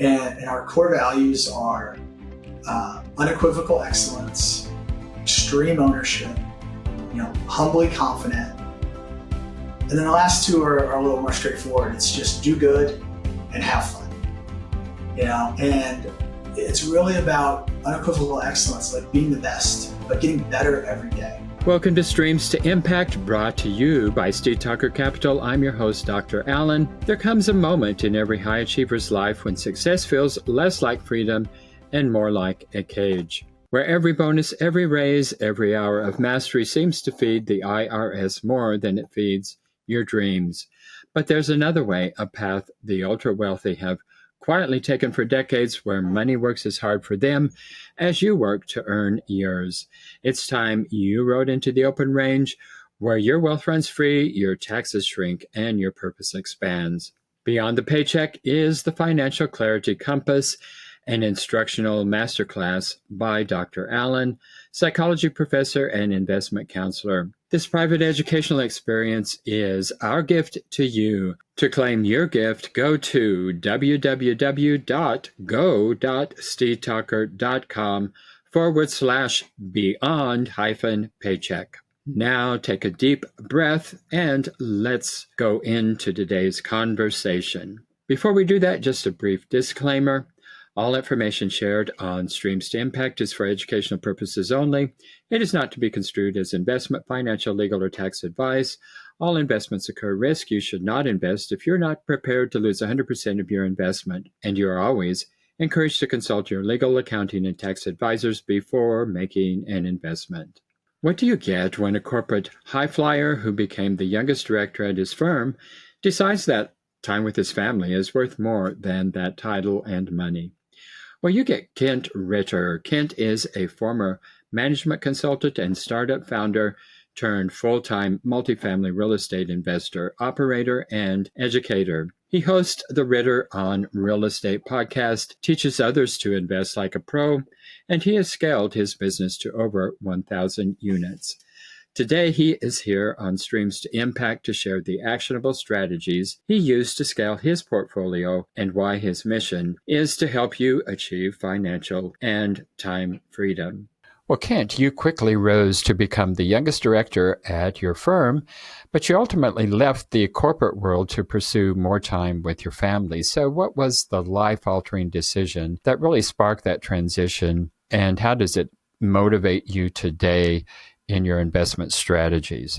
And our core values are unequivocal excellence, extreme ownership, humbly confident. And then the last two are a little more straightforward. It's just do good and have fun. And it's really about unequivocal excellence, like being the best, but getting better every day. Welcome to Streams to Impact, brought to you by Steve Tucker Capital. I'm your host, Dr. Allen. There comes a moment in every high achiever's life when success feels less like freedom and more like a cage, where every bonus, every raise, every hour of mastery seems to feed the IRS more than it feeds your dreams. But there's another way, a path the ultra-wealthy have quietly taken for decades, where money works as hard for them as you work to earn yours. It's time you rode into the open range, where your wealth runs free, your taxes shrink, and your purpose expands. Beyond the paycheck is the Financial Clarity Compass, an instructional masterclass by Dr. Allen, psychology professor and investment counselor. This private educational experience is our gift to you. To claim your gift, go to www.go.stevetucker.com/beyond-paycheck. Now take a deep breath and let's go into today's conversation. Before we do that, just a brief disclaimer. All information shared on Streams to Impact is for educational purposes only. It is not to be construed as investment, financial, legal, or tax advice. All investments occur risk. You should not invest if you're not prepared to lose 100% of your investment. And you are always encouraged to consult your legal, accounting, and tax advisors before making an investment. What do you get when a corporate high flyer who became the youngest director at his firm decides that time with his family is worth more than that title and money? Well, you get Kent Ritter. Kent is a former management consultant and startup founder turned full-time multifamily real estate investor, operator, and educator. He hosts the Ritter on Real Estate podcast, teaches others to invest like a pro, and he has scaled his business to over 1,000 units. Today, he is here on Streams to Impact to share the actionable strategies he used to scale his portfolio and why his mission is to help you achieve financial and time freedom. Well, Kent, you quickly rose to become the youngest director at your firm, but you ultimately left the corporate world to pursue more time with your family. So what was the life-altering decision that really sparked that transition, and how does it motivate you today in your investment strategies?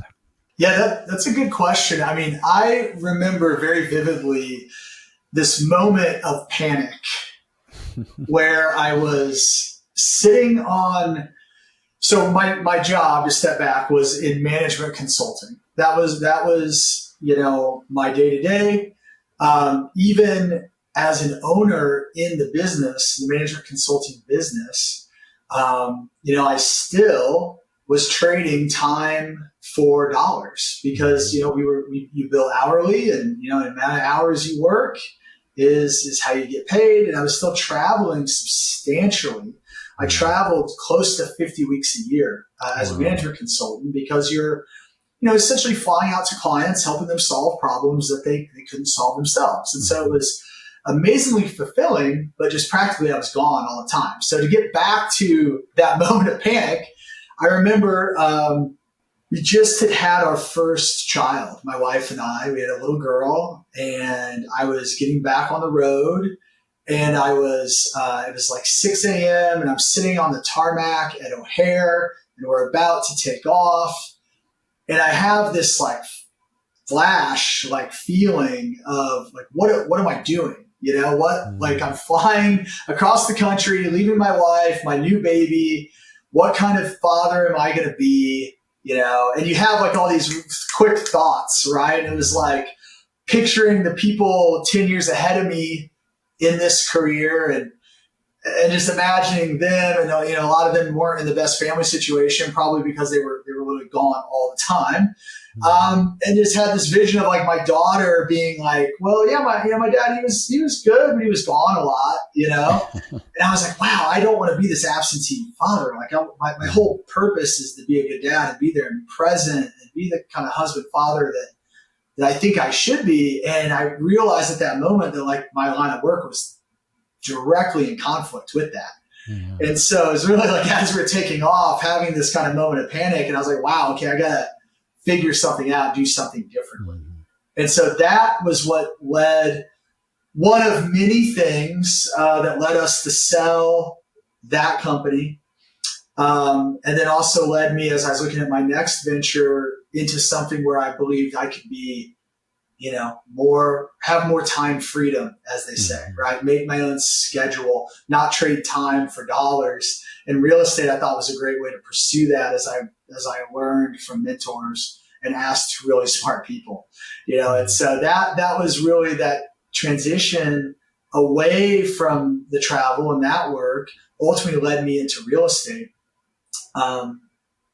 Yeah, that's a good question. I mean, I remember very vividly this moment of panic where I was sitting on, so my job, to step back, was in management consulting. That was my day-to-day. Even as an owner in the business, the management consulting business, I still was trading time for dollars because, you bill hourly, and, the amount of hours you work is how you get paid. And I was still traveling substantially. I traveled close to 50 weeks a year as a management consultant, because you're, essentially flying out to clients, helping them solve problems that they couldn't solve themselves. And so it was amazingly fulfilling, but just practically I was gone all the time. So to get back to that moment of panic, I remember we just had our first child, my wife and I. We had a little girl, and I was getting back on the road, and I was it was like 6 a.m. and I'm sitting on the tarmac at O'Hare, and we're about to take off, and I have this flash feeling of what am I doing? I'm flying across the country, leaving my wife, my new baby. What kind of father am I going to be? And you have all these quick thoughts, right? It was picturing the people 10 years ahead of me in this career, and just imagining them. And, a lot of them weren't in the best family situation, probably because they were literally gone all the time. And just had this vision of my daughter being my dad, he was good, but he was gone a lot, And I was wow, I don't want to be this absentee father. My whole purpose is to be a good dad and be there and be present and be the kind of husband, father that I think I should be. And I realized at that moment that my line of work was directly in conflict with that. Yeah. And so it was really like, as we're taking off, having this kind of moment of panic. And I was like, wow, okay, I got to figure something out, do something differently. Mm-hmm. And so that was what led, one of many things that led us to sell that company. And then also led me, as I was looking at my next venture, into something where I believed I could be, have more time freedom, as they say, right? Make my own schedule, not trade time for dollars. And real estate, I thought, was a great way to pursue that, as I learned from mentors and asked really smart people, And so that was really that transition away from the travel and that work ultimately led me into real estate. And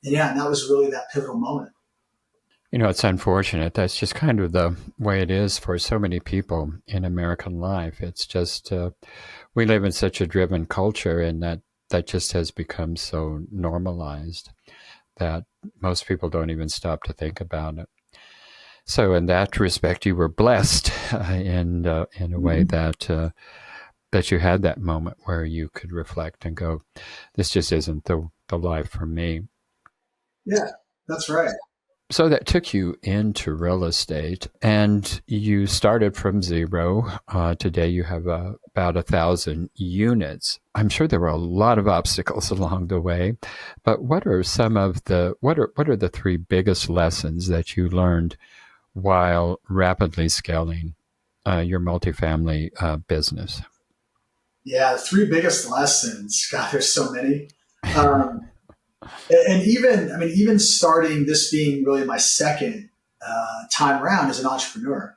that was really that pivotal moment. It's unfortunate. That's just kind of the way it is for so many people in American life. It's just, we live in such a driven culture, and that just has become so normalized that most people don't even stop to think about it. So in that respect, you were blessed in a way that you had that moment where you could reflect and go, this just isn't the life for me. Yeah, that's right. So that took you into real estate, and you started from zero. Today you have about 1,000 units. I'm sure there were a lot of obstacles along the way, but what are the three biggest lessons that you learned while rapidly scaling your multifamily business? Yeah, the three biggest lessons. God, there's so many. And even starting this being really my second time around as an entrepreneur,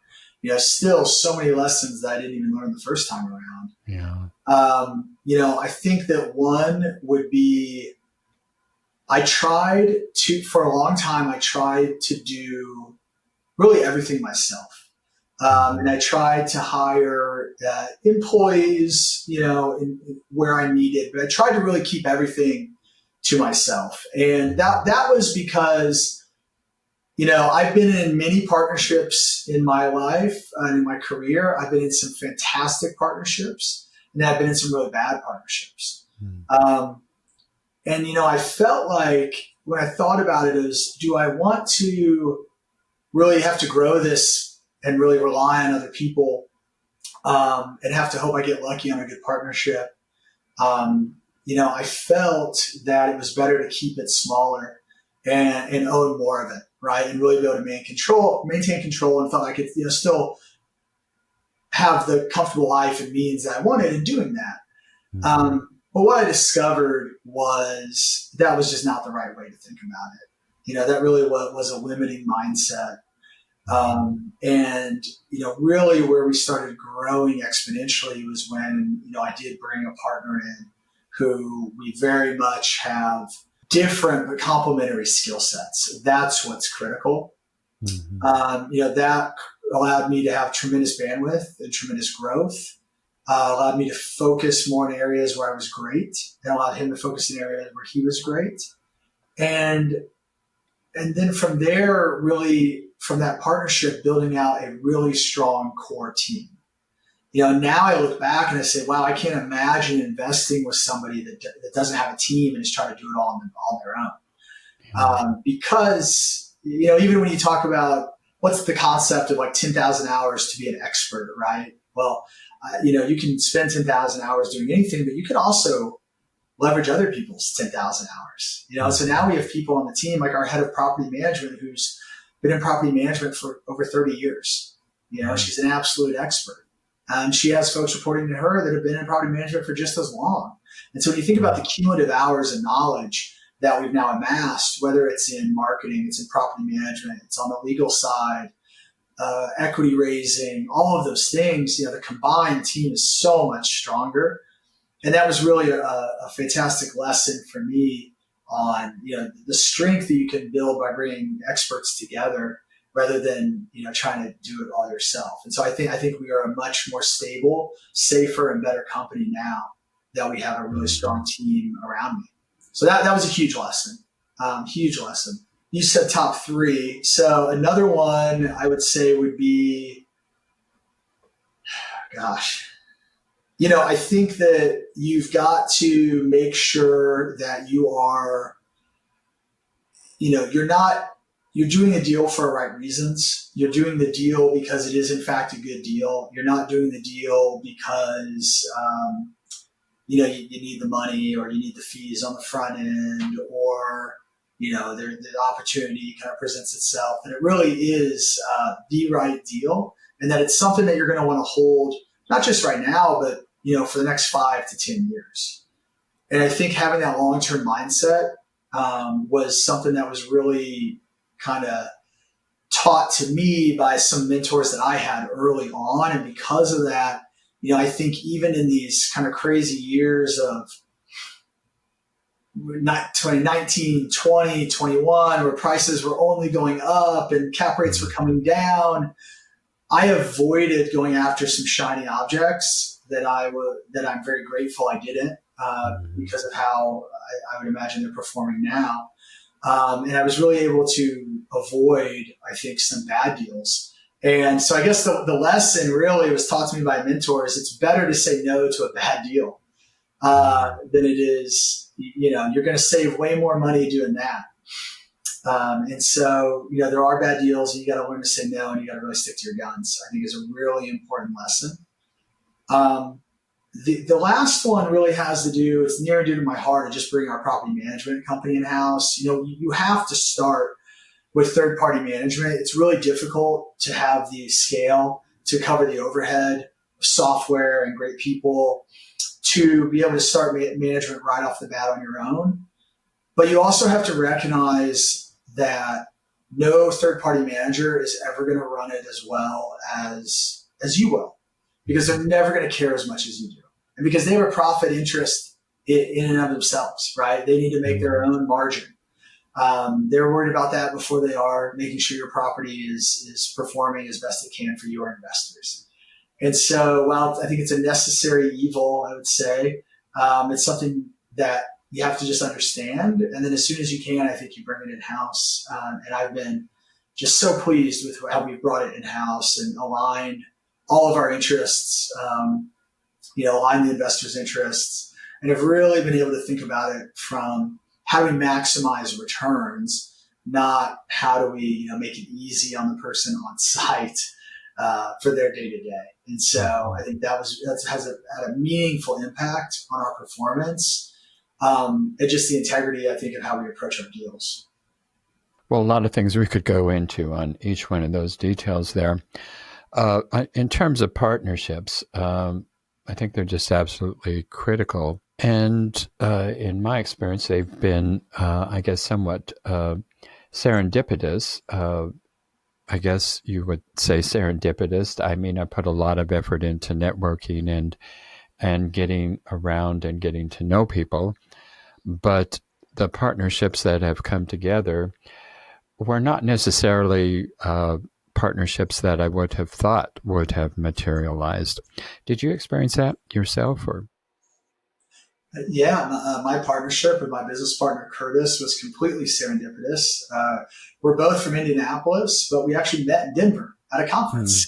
still so many lessons that I didn't even learn the first time around. Yeah. I think that one would be, for a long time, I tried to do really everything myself. And I tried to hire employees, where I needed, but I tried to really keep everything to myself. And that was because, I've been in many partnerships in my life and in my career. I've been in some fantastic partnerships, and I've been in some really bad partnerships. And I felt like, when I thought about it, is, do I want to really have to grow this and really rely on other people, and have to hope I get lucky on a good partnership? I felt that it was better to keep it smaller and own more of it, right? And really be able to maintain control, and felt I could, still have the comfortable life and means that I wanted in doing that. But what I discovered was that was just not the right way to think about it. That really was a limiting mindset. And really where we started growing exponentially was when, I did bring a partner in who we very much have different but complementary skill sets. That's what's critical. That allowed me to have tremendous bandwidth and tremendous growth, allowed me to focus more in areas where I was great, and allowed him to focus in areas where he was great. And then from there, really from that partnership, building out a really strong core team. Now I look back and I say, wow, I can't imagine investing with somebody that doesn't have a team and is trying to do it all on their own. Because, even when you talk about what's the concept of like 10,000 hours to be an expert, right? Well, you can spend 10,000 hours doing anything, but you can also leverage other people's 10,000 hours. So now we have people on the team, like our head of property management, who's been in property management for over 30 years. She's an absolute expert. She has folks reporting to her that have been in property management for just as long. And so when you think about the cumulative hours of knowledge that we've now amassed, whether it's in marketing, it's in property management, it's on the legal side, equity raising, all of those things, the combined team is so much stronger. And that was really a fantastic lesson for me on, the strength that you can build by bringing experts together, rather than, trying to do it all yourself. And so I think we are a much more stable, safer, and better company now that we have a really strong team around me. So that was a huge lesson. Huge lesson. You said top three. So another one I would say would be, I think that you've got to make sure that you're doing a deal for the right reasons. You're doing the deal because it is in fact a good deal. You're not doing the deal because, you need the money or you need the fees on the front end, or, the opportunity kind of presents itself. And it really is the right deal, and that it's something that you're going to want to hold, not just right now, but, for the next 5 to 10 years. And I think having that long-term mindset was something that was really kind of taught to me by some mentors that I had early on. And because of that, I think even in these kind of crazy years of 2019, 20, 21, where prices were only going up and cap rates were coming down, I avoided going after some shiny objects that I'm very grateful I didn't, because of how I would imagine they're performing now. And I was really able to avoid, I think, some bad deals. And so I guess the lesson really was taught to me by mentors. It's better to say no to a bad deal than it is, you're going to save way more money doing that. And so, there are bad deals, and you got to learn to say no, and you got to really stick to your guns, I think, is a really important lesson. The last one really has to do, it's near and dear to my heart, to just bring our property management company in-house. You have to start with third-party management. It's really difficult to have the scale to cover the overhead of software and great people to be able to start management right off the bat on your own. But you also have to recognize that no third-party manager is ever going to run it as well as you will, because they're never going to care as much as you do. And because they have a profit interest in and of themselves, right? They need to make their own margin. They're worried about that before they are making sure your property is performing as best it can for your investors. And so, while I think it's a necessary evil, I would say, it's something that you have to just understand. And then as soon as you can, I think you bring it in-house. And I've been just so pleased with how we've brought it in-house and aligned all of our interests, align the investors' interests, and have really been able to think about it from how do we maximize returns, not how do we make it easy on the person on site for their day-to-day. And so I think that has had a meaningful impact on our performance, and just the integrity, I think, of how we approach our deals. Well, a lot of things we could go into on each one of those details there. In terms of partnerships, I think they're just absolutely critical. And in my experience, they've been, I guess, somewhat serendipitous. I guess you would say serendipitous. I mean, I put a lot of effort into networking and getting around and getting to know people. But the partnerships that have come together were not necessarily partnerships that I would have thought would have materialized. Did you experience that yourself, or? Yeah, my partnership with my business partner, Curtis, was completely serendipitous. We're both from Indianapolis, but we actually met in Denver at a conference.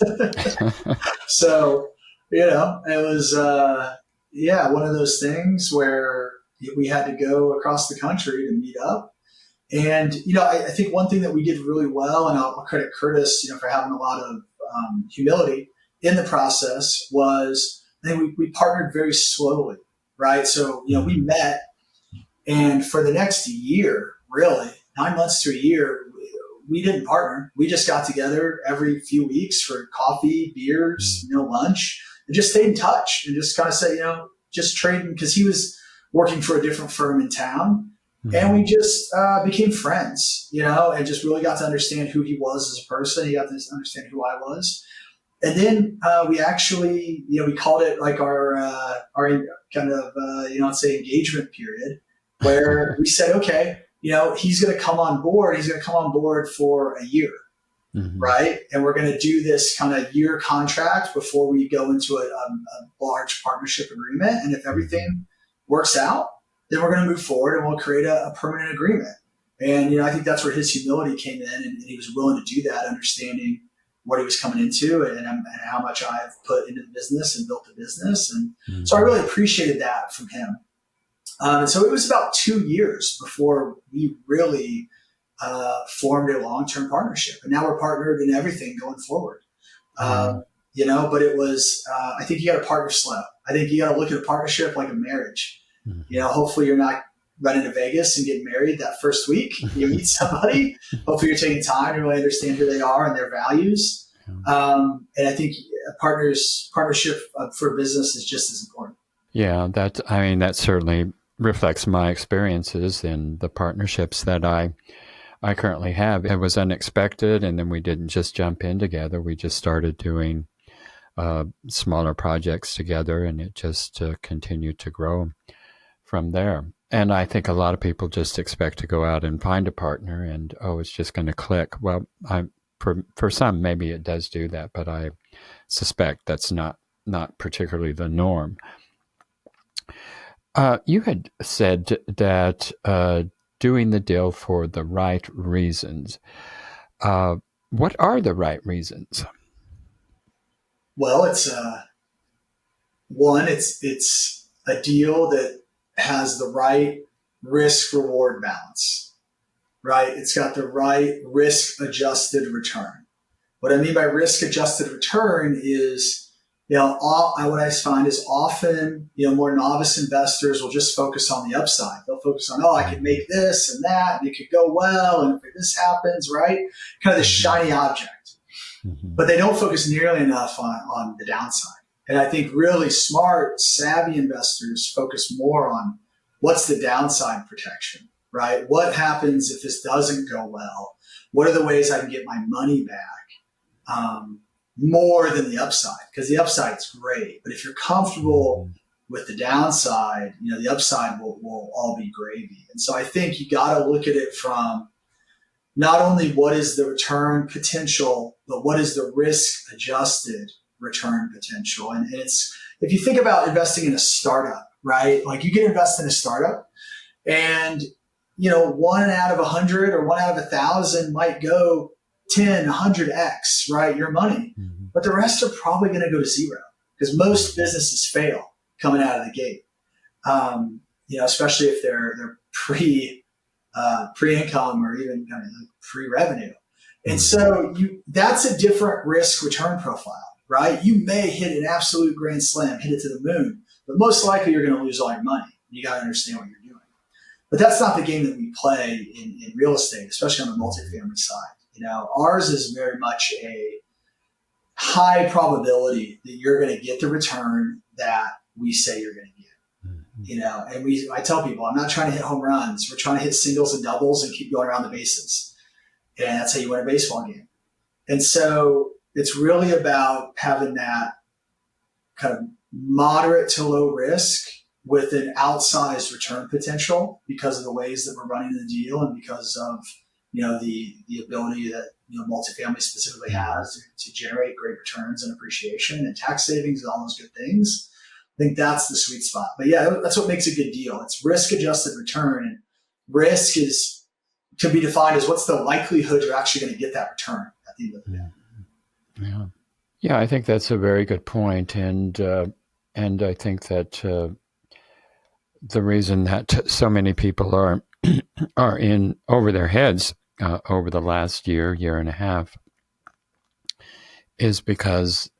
So, it was, one of those things where we had to go across the country to meet up. And, I think one thing that we did really well, and I'll credit Curtis, for having a lot of humility in the process, was I think we partnered very slowly. Right. So, we met, and for the next year, really 9 months to a year, we didn't partner. We just got together every few weeks for coffee, beers, lunch, and just stayed in touch and just kind of said, just trading, because he was working for a different firm in town. And we just became friends, and just really got to understand who he was as a person. He got to understand who I was. And then we actually, we called it like our kind of, let's say engagement period, where we said, okay, he's going to come on board. He's going to come on board for a year, right? And we're going to do this kind of year contract before we go into a large partnership agreement. And if everything works out, then we're going to move forward and we'll create a permanent agreement. And, I think that's where his humility came in, and he was willing to do that, understanding what he was coming into and how much I've put into the business and built the business. And so I really appreciated that from him. And so it was about 2 years before we really formed a long-term partnership. And now we're partnered in everything going forward. But it was, I think you got to partner slow. I think you got to look at a partnership like a marriage. Hopefully you're not running to Vegas and getting married that first week. You meet somebody. Hopefully you're taking time to really understand who they are and their values. And I think a partnership for business is just as important. Yeah, that certainly reflects my experiences in the partnerships that I currently have. It was unexpected, and then we didn't just jump in together. We just started doing smaller projects together, and it just continued to grow from there. And I think a lot of people just expect to go out and find a partner and, it's just going to click. Well, for some, maybe it does do that, but I suspect that's not particularly the norm. You had said that doing the deal for the right reasons. What are the right reasons? Well, it's a deal that has the right risk reward balance, right? It's got the right risk adjusted return. What I mean by risk adjusted return is, what I find is often, more novice investors will just focus on the upside. They'll focus on, I could make this and that, and it could go well, and if this happens, right? Kind of the shiny object. But they don't focus nearly enough on the downside. And I think really smart, savvy investors focus more on what's the downside protection, right? What happens if this doesn't go well? What are the ways I can get my money back? More than the upside, because the upside is great. But if you're comfortable with the downside, the upside will all be gravy. And so I think you got to look at it from not only what is the return potential, but what is the risk adjusted return potential. And it's, if you think about investing in a startup, right? Like you can invest in a startup and, 1 out of 100 or 1 out of 1,000 might go 10, 100x, right? Your money. But the rest are probably going to go to zero because most businesses fail coming out of the gate. Especially if they're pre-income or even kind of like pre-revenue. And so that's a different risk return profile, right? You may hit an absolute grand slam, hit it to the moon, but most likely you're going to lose all your money. You got to understand what you're doing. But that's not the game that we play in real estate, especially on the multifamily side. Ours is very much a high probability that you're going to get the return that we say you're going to get. And I tell people, I'm not trying to hit home runs. We're trying to hit singles and doubles and keep going around the bases. And that's how you win a baseball game. And so it's really about having that kind of moderate to low risk with an outsized return potential because of the ways that we're running the deal and because of, the ability that, multifamily specifically has to generate great returns and appreciation and tax savings and all those good things. I think that's the sweet spot. But yeah, that's what makes a good deal. It's risk adjusted return, and risk can be defined as what's the likelihood you're actually going to get that return at the end of the day. Yeah, I think that's a very good point. And I think that the reason that so many people are in over their heads over the last year and a half is because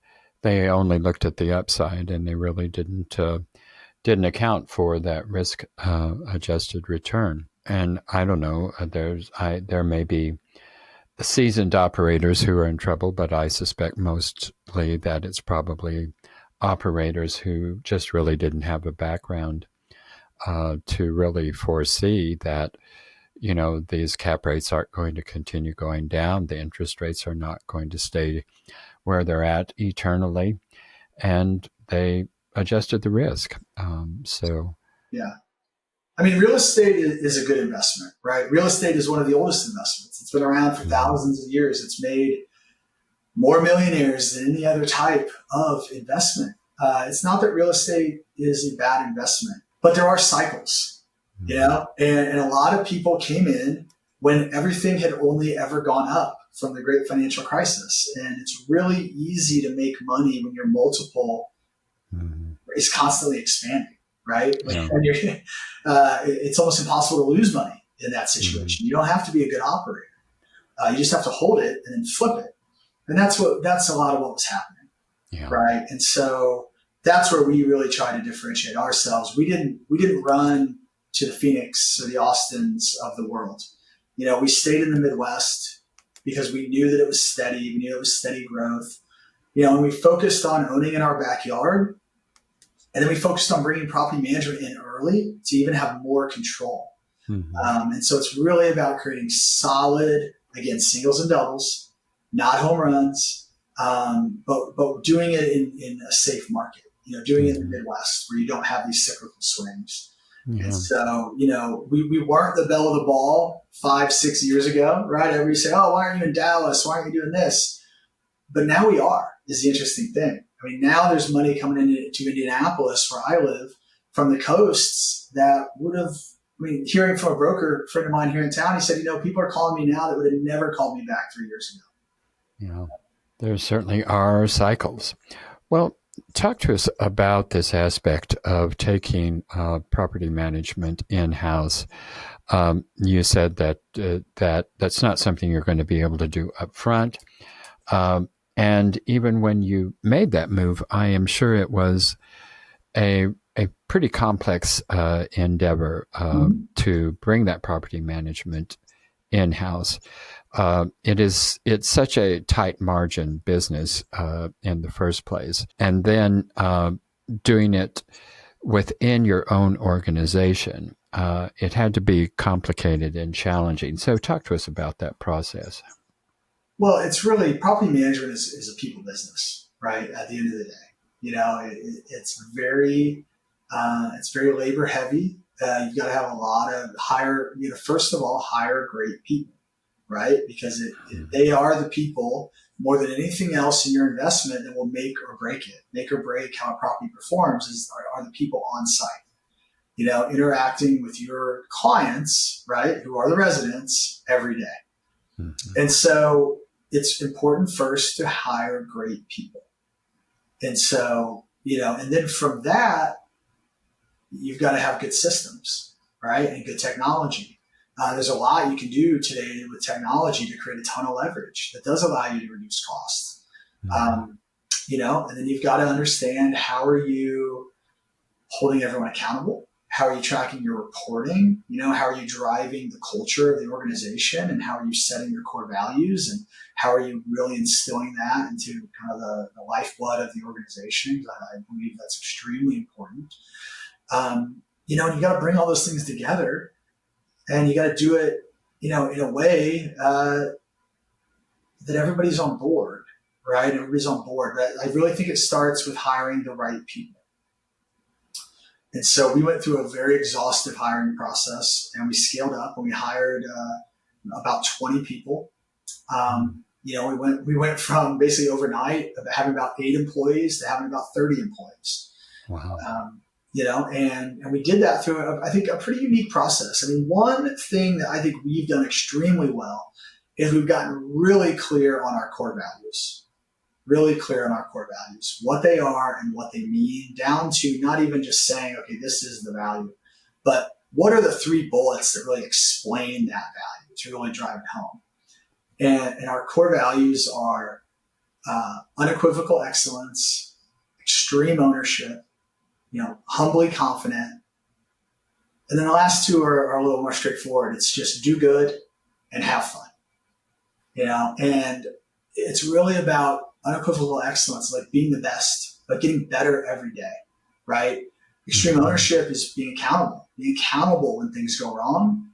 they only looked at the upside and they really didn't account for that risk adjusted return. And I don't know, there may be seasoned operators who are in trouble, but I suspect mostly that it's probably operators who just really didn't have a background to really foresee that, these cap rates aren't going to continue going down. The interest rates are not going to stay where they're at eternally. And they adjusted the risk. Yeah. I mean, real estate is a good investment, right? Real estate is one of the oldest investments. It's been around for thousands of years. It's made more millionaires than any other type of investment. It's not that real estate is a bad investment, but there are cycles, and a lot of people came in when everything had only ever gone up. from the great financial crisis. And it's really easy to make money when your multiple is constantly expanding, right? Like Yeah. when you're, it's almost impossible to lose money in that situation. You don't have to be a good operator. You just have to hold it and then flip it. And that's a lot of what was happening. Yeah. Right. And so that's where we really try to differentiate ourselves. We didn't run to the Phoenix or the Austins of the world. We stayed in the Midwest because we knew that it was steady. We knew it was steady growth. And we focused on owning in our backyard. And then we focused on bringing property management in early to even have more control. And so it's really about creating solid, again, singles and doubles, not home runs, but doing it in a safe market, doing it in the Midwest where you don't have these cyclical swings. Yeah. And so, we weren't the belle of the ball 5-6 years ago, right? Everybody say, oh, why aren't you in Dallas? Why aren't you doing this? But now we are, is the interesting thing. I mean, now there's money coming into Indianapolis where I live from the coasts that would have, hearing from a broker friend of mine here in town, he said, people are calling me now that would have never called me back 3 years ago. Yeah, there certainly are cycles. Well, talk to us about this aspect of taking property management in-house. You said that that's not something you're going to be able to do up front. And even when you made that move, I am sure it was a pretty complex endeavor to bring that property management in-house. It's such a tight margin business in the first place, and then doing it within your own organization, it had to be complicated and challenging. So talk to us about that process. Well, it's really, property management is a people business, right? At the end of the day, it's very labor heavy. You've got to have a lot of first of all, hire great people, right? Because they are the people more than anything else in your investment that will make or break it. Make or break how a property performs are the people on site, interacting with your clients, right? Who are the residents every day. And so it's important first to hire great people. And so, and then from that, you've got to have good systems, right? And good technology. There's a lot you can do today with technology to create a ton of leverage that does allow you to reduce costs. And then you've got to understand, how are you holding everyone accountable? How are you tracking your reporting? How are you driving the culture of the organization, and how are you setting your core values, and how are you really instilling that into kind of the lifeblood of the organization? I believe that's extremely important. And you got to bring all those things together, and you got to do it, in a way that everybody's on board, right? Everybody's on board. But I really think it starts with hiring the right people. And so we went through a very exhaustive hiring process, and we scaled up, and we hired about 20 people. We went from basically overnight having about 8 employees to having about 30 employees. Wow. And we did that through, I think, a pretty unique process. One thing that I think we've done extremely well is we've gotten really clear on our core values. What they are and what they mean, down to not even just saying, okay, this is the value, but what are the 3 bullets that really explain that value to really drive it home? And our core values are unequivocal excellence, extreme ownership, humbly confident. And then the last 2 are a little more straightforward. It's just do good and have fun, and it's really about unequivocal excellence, like being the best, but getting better every day, right? Extreme ownership is being accountable when things go wrong,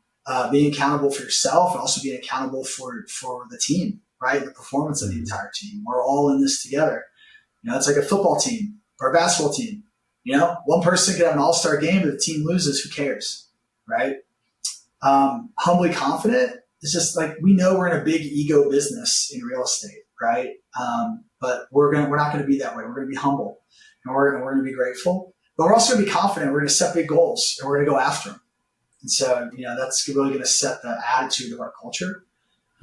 being accountable for yourself, and also being accountable for the team, right? The performance of the entire team. We're all in this together. It's like a football team or a basketball team. One person could have an all-star game, but the team loses. Who cares, right? Humbly confident is just like, we know we're in a big ego business in real estate, right? But we're not going to be that way. We're going to be humble, and we're going to be grateful, but we're also going to be confident. We're going to set big goals, and we're going to go after them. And so, that's really going to set the attitude of our culture.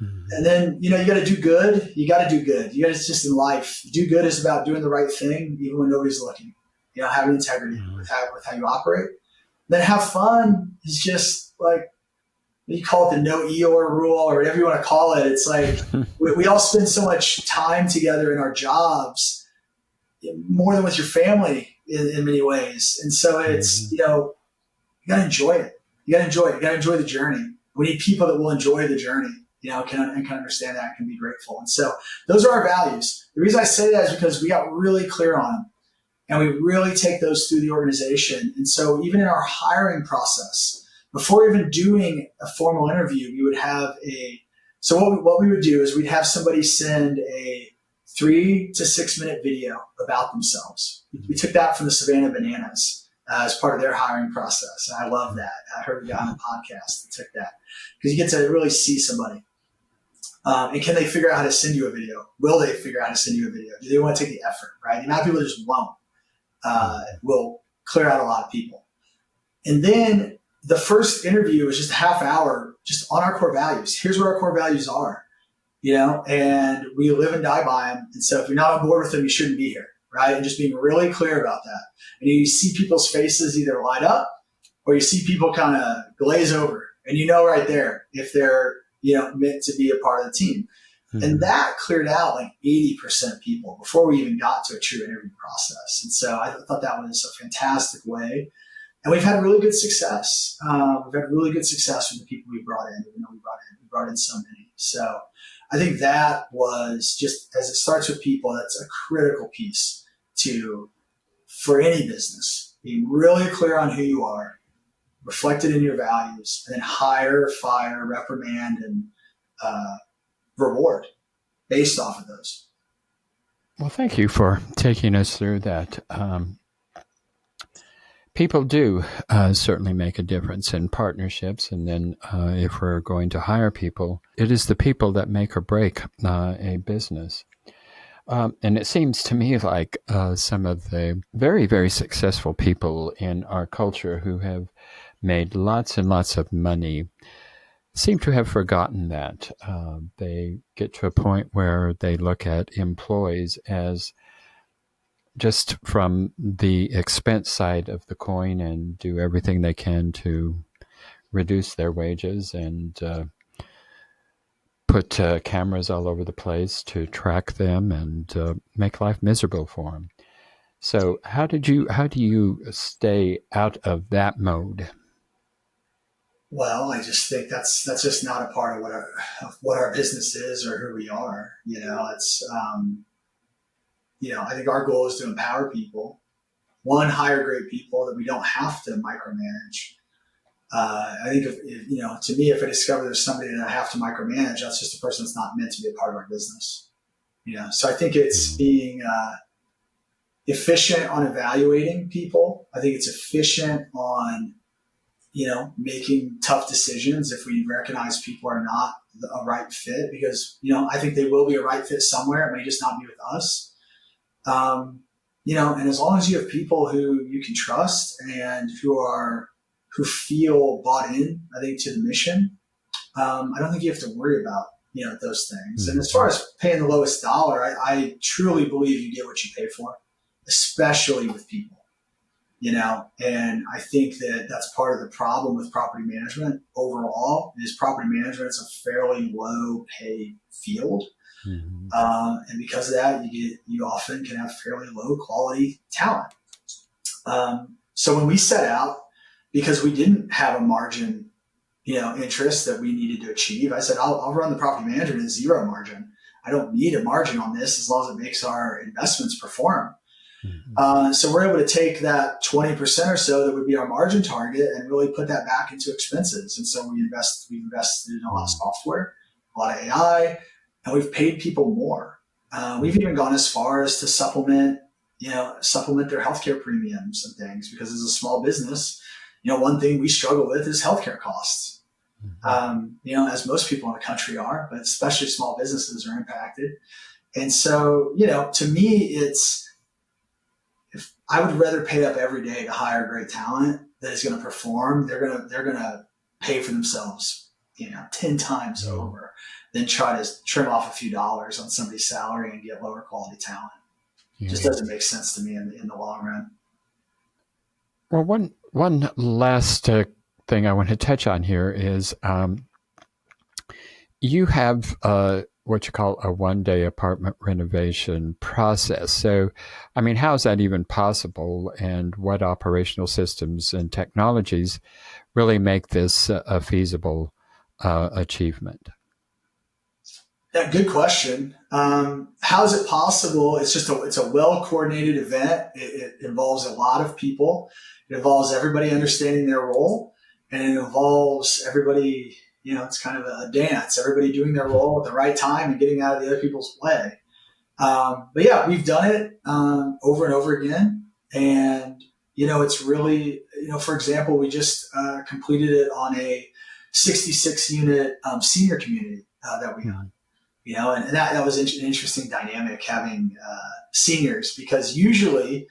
Mhm. And then, you got to do good. You got to do good. You got to just in life, do good is about doing the right thing, even when nobody's looking, having integrity Mhm. with how you operate. Then have fun is just like, you call it the no Eeyore rule or whatever you want to call it. It's like we all spend so much time together in our jobs, more than with your family in many ways. And so it's, Mhm. you got to enjoy it. You got to enjoy it. You got to enjoy the journey. We need people that will enjoy the journey, can understand that and can be grateful. And so those are our values. The reason I say that is because we got really clear on them and we really take those through the organization. And so even in our hiring process, before even doing a formal interview, we would have so what we would do is we'd have somebody send a 3 to 6 minute video about themselves. We took that from the Savannah Bananas as part of their hiring process. And I love that. I heard a guy on a podcast that took that because you get to really see somebody. And can they figure out how to send you a video? Will they figure out how to send you a video? Do they want to take the effort, right? The amount of people that just won't will clear out a lot of people. And then the first interview is just a half hour just on our core values. Here's what our core values are, and we live and die by them. And so if you're not on board with them, you shouldn't be here, right? And just being really clear about that. And you see people's faces either light up or you see people kind of glaze over. And right there if they're, meant to be a part of the team. And that cleared out like 80% of people before we even got to a true interview process. And so I thought that was a fantastic way. And we've had really good success. We've had really good success with the people we brought in, even though we brought in so many. So I think that was just, as it starts with people, that's a critical piece for any business. Being really clear on who you are, reflected in your values, and then hire, fire, reprimand, and reward based off of those. Well, thank you for taking us through that. People do certainly make a difference in partnerships. And then if we're going to hire people, it is the people that make or break a business. And it seems to me like some of the very, very successful people in our culture who have made lots and lots of money seem to have forgotten that. They get to a point where they look at employees as just from the expense side of the coin and do everything they can to reduce their wages and put cameras all over the place to track them and make life miserable for them. So how do you stay out of that mode? Well, I just think that's just not a part of what our business is or who we are. It's I think our goal is to empower people. One, hire great people that we don't have to micromanage. I think to me, if I discover there's somebody that I have to micromanage, that's just a person that's not meant to be a part of our business. So I think it's being efficient on evaluating people. I think it's efficient on making tough decisions if we recognize people are not a right fit, because I think they will be a right fit somewhere. It may just not be with us. And as long as you have people who you can trust and who feel bought in, I think, to the mission, I don't think you have to worry about those things. And as far as paying the lowest dollar, I truly believe you get what you pay for, especially with people. And I think that that's part of the problem with property management overall. Is property management is a fairly low paid field. Mm-hmm. And because of that, you often can have fairly low quality talent. So when we set out, because we didn't have a margin, interest that we needed to achieve, I said, I'll run the property management at zero margin. I don't need a margin on this as long as it makes our investments perform. Mm-hmm. So we're able to take that 20% or so that would be our margin target and really put that back into expenses. And so we've invested in a lot of software, a lot of AI, and we've paid people more. We've even gone as far as to supplement their healthcare premiums and things, because as a small business, one thing we struggle with is healthcare costs. As most people in the country are, but especially small businesses are impacted. And so, to me, I would rather pay up every day to hire great talent that is going to perform. They're going to pay for themselves 10 times over than try to trim off a few dollars on somebody's salary and get lower quality talent. Yeah. Just doesn't make sense to me in the long run. Well, one last thing I want to touch on here is you have what you call a one-day apartment renovation process. So, I mean, how is that even possible, and what operational systems and technologies really make this a feasible achievement? Yeah, good question. How is it possible? It's a well-coordinated event. It involves a lot of people. It involves everybody understanding their role, and it involves everybody, it's kind of a dance, everybody doing their role at the right time and getting out of the other people's way. But yeah, we've done it over and over again. And, it's really, for example, we just completed it on a 66 unit senior community that we own. And that was an interesting dynamic having seniors, because usually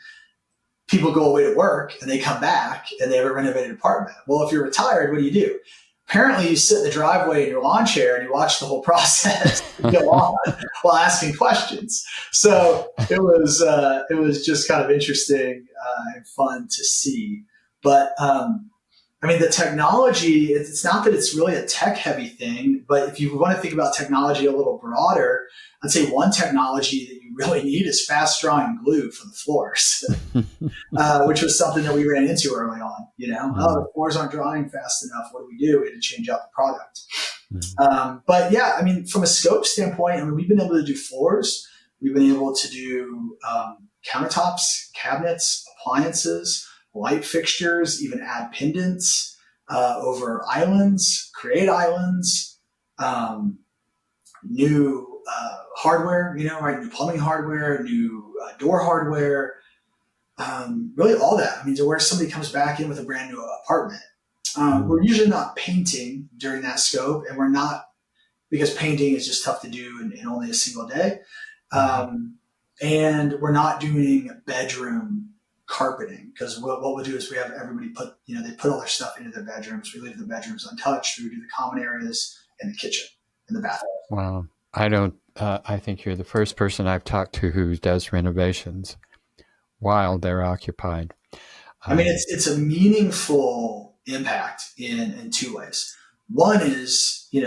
people go away to work and they come back and they have a renovated apartment. Well, if you're retired, what do? Apparently you sit in the driveway in your lawn chair and you watch the whole process go on while asking questions. So it was just kind of interesting and fun to see. But the technology, it's not that it's really a tech heavy thing, but if you want to think about technology a little broader, I'd say one technology that you really need is fast drawing glue for the floors, which was something that we ran into early on. The floors aren't drying fast enough. What do? We had to change out the product. But yeah, from a scope standpoint, we've been able to do floors. We've been able to do countertops, cabinets, appliances, light fixtures, even add pendants over islands, create islands, new hardware, new plumbing hardware, new door hardware, really all that. To where somebody comes back in with a brand new apartment. We're usually not painting during that scope, and we're not, because painting is just tough to do in only a single day. And we're not doing bedroom carpeting, because what we'll do is we have everybody they put all their stuff into their bedrooms. We leave the bedrooms untouched. We do the common areas and the kitchen and the bathroom. Wow. I think you're the first person I've talked to who does renovations while they're occupied. It's a meaningful impact in two ways. One is, you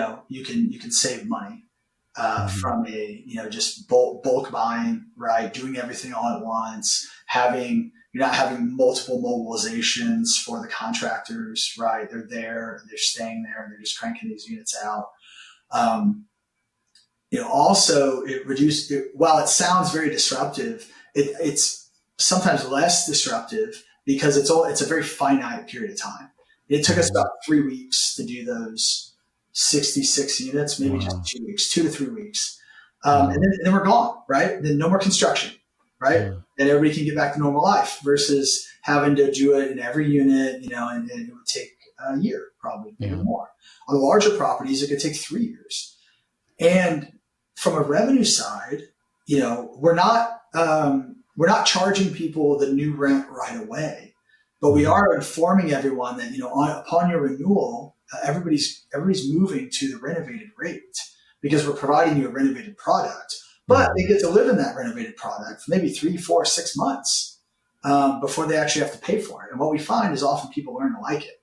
can save money from just bulk buying, right? Doing everything all at once, you're not having multiple mobilizations for the contractors, right? They're there, they're staying there, and they're just cranking these units out. Also it reduced, while it sounds very disruptive, it's sometimes less disruptive because it's a very finite period of time. It took us about 3 weeks to do those 66 units, maybe just 2 weeks, 2 to 3 weeks. And then we're gone, right? Then no more construction, right? Yeah. And everybody can get back to normal life versus having to do it in every unit, and it would take a year, probably even more. On the larger properties, it could take 3 years. And from a revenue side, we're not charging people the new rent right away, but we are informing everyone that, upon your renewal, everybody's moving to the renovated rate because we're providing you a renovated product. But they get to live in that renovated product for maybe 3, 4, 6 months before they actually have to pay for it. And what we find is often people learn to like it.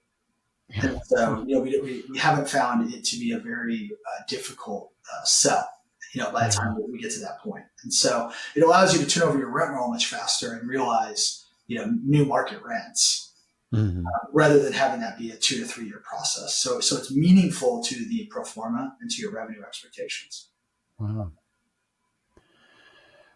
Yeah. And so, we haven't found it to be a very difficult sell, by the time we get to that point. And so it allows you to turn over your rent roll much faster and realize, new market rents rather than having that be a 2 to 3 year process. So it's meaningful to the pro forma and to your revenue expectations. Wow.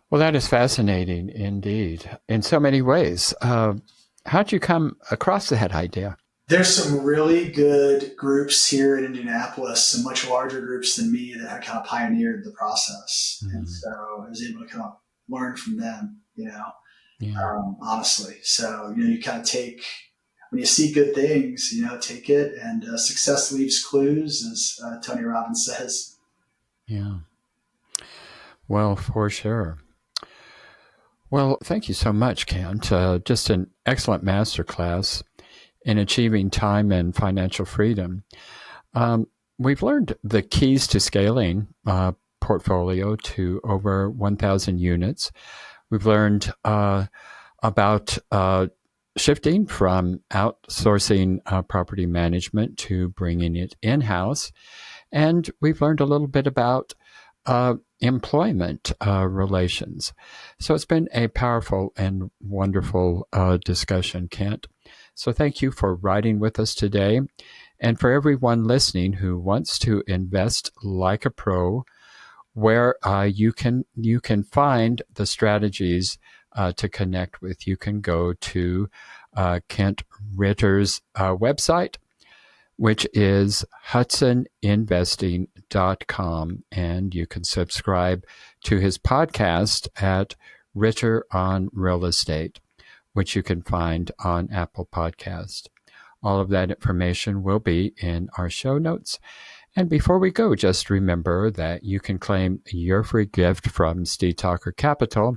Well, that is fascinating indeed, in so many ways. How'd you come across that idea? There's some really good groups here in Indianapolis, some much larger groups than me that had kind of pioneered the process. And so I was able to kind of learn from them, honestly. So, you kind of take, when you see good things, take it, and success leaves clues, as Tony Robbins says. Yeah. Well, for sure. Well, thank you so much, Kent. Just an excellent masterclass in achieving time and financial freedom. we've learned the keys to scaling portfolio to over 1,000 units. We've learned about shifting from outsourcing property management to bringing it in-house. And we've learned a little bit about employment relations. So it's been a powerful and wonderful discussion, Kent. So thank you for riding with us today. And for everyone listening who wants to invest like a pro, where you can find the strategies to connect with, you can go to Kent Ritter's website, which is hudsoninvesting.com, and you can subscribe to his podcast at Ritter on Real Estate, which you can find on Apple Podcast. All of that information will be in our show notes. And before we go, just remember that you can claim your free gift from Steed Talker Capital,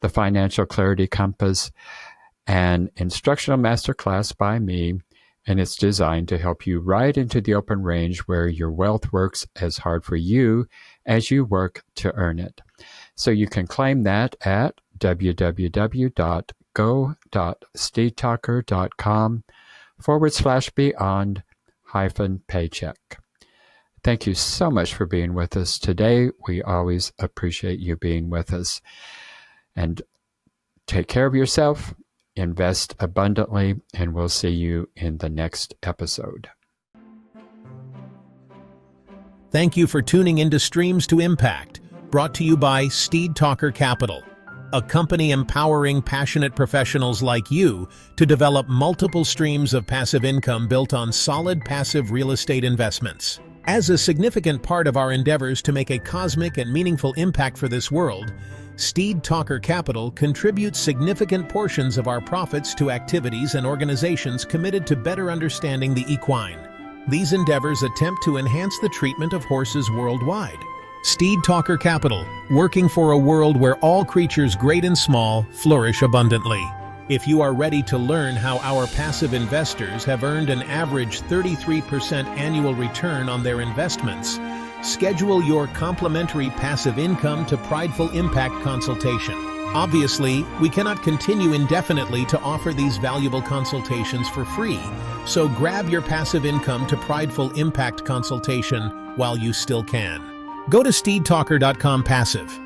the Financial Clarity Compass, an instructional masterclass by me, and it's designed to help you ride into the open range where your wealth works as hard for you as you work to earn it. So you can claim that at www.go.steedtalker.com/beyond-paycheck. Thank you so much for being with us today. We always appreciate you being with us. And take care of yourself, invest abundantly, and we'll see you in the next episode. Thank you for tuning into Streams to Impact, brought to you by Steed Talker Capital, a company empowering passionate professionals like you to develop multiple streams of passive income built on solid passive real estate investments. As a significant part of our endeavors to make a cosmic and meaningful impact for this world, Steed Talker Capital contributes significant portions of our profits to activities and organizations committed to better understanding the equine. These endeavors attempt to enhance the treatment of horses worldwide. Steed Talker Capital, working for a world where all creatures great and small flourish abundantly. If you are ready to learn how our passive investors have earned an average 33% annual return on their investments, schedule your complimentary passive income to Prideful Impact consultation. Obviously, we cannot continue indefinitely to offer these valuable consultations for free, so grab your passive income to Prideful Impact consultation while you still can. Go to steedtalker.com/passive